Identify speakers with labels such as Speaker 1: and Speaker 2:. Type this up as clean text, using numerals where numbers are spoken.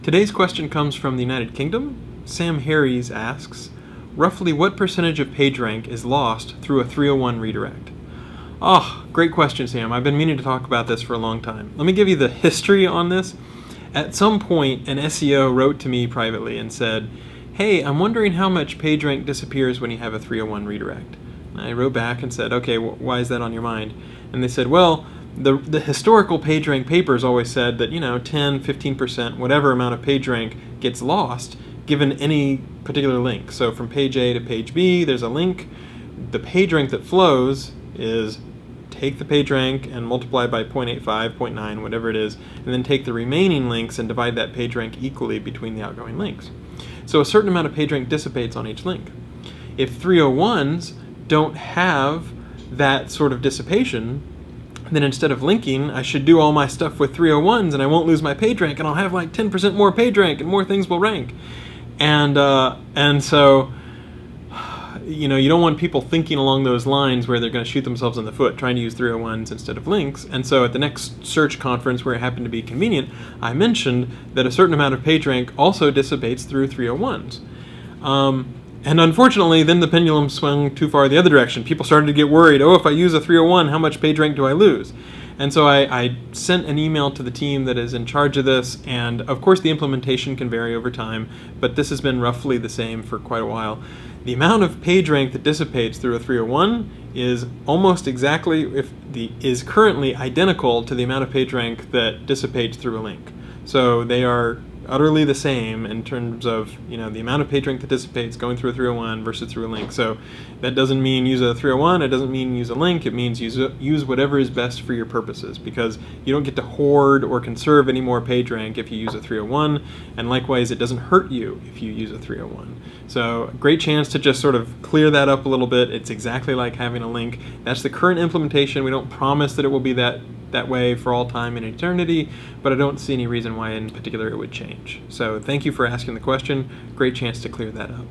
Speaker 1: Today's question comes from the United Kingdom. Sam Harries asks, roughly what percentage of PageRank is lost through a 301 redirect? Oh, great question, Sam. I've been meaning to talk about this for a long time. Let me give you the history on this. At some point, an SEO wrote to me privately and said, hey, I'm wondering how much PageRank disappears when you have a 301 redirect. And I wrote back and said, okay, why is that on your mind? And they said, well, the historical PageRank papers always said that, 10, 15%, whatever amount of PageRank gets lost given any particular link. So from page A to page B, there's a link. The PageRank that flows is take the PageRank and multiply by 0.85, 0.9, whatever it is, and then take the remaining links and divide that PageRank equally between the outgoing links. So a certain amount of PageRank dissipates on each link. If 301s don't have that sort of dissipation, then instead of linking, I should do all my stuff with 301s and I won't lose my PageRank and I'll have like 10% more PageRank and more things will rank. And so, you don't want people thinking along those lines where they're going to shoot themselves in the foot trying to use 301s instead of links. And so at the next search conference where it happened to be convenient, I mentioned that a certain amount of PageRank also dissipates through 301s. And unfortunately, then the pendulum swung too far the other direction. People started to get worried, if I use a 301, how much PageRank do I lose? And so I sent an email to the team that is in charge of this, and of course the implementation can vary over time, but this has been roughly the same for quite a while. The amount of PageRank that dissipates through a 301 is almost exactly, is currently identical to the amount of PageRank that dissipates through a link. So they are utterly the same in terms of the amount of PageRank that dissipates going through a 301 versus through a link. So that doesn't mean use a 301, it doesn't mean use a link, it means use whatever is best for your purposes, because you don't get to hoard or conserve any more PageRank if you use a 301, and likewise it doesn't hurt you if you use a 301. So great chance to just sort of clear that up a little bit. It's exactly like having a link. That's the current implementation. We don't promise that it will be that way for all time and eternity, but I don't see any reason why in particular it would change. So thank you for asking the question. Great chance to clear that up.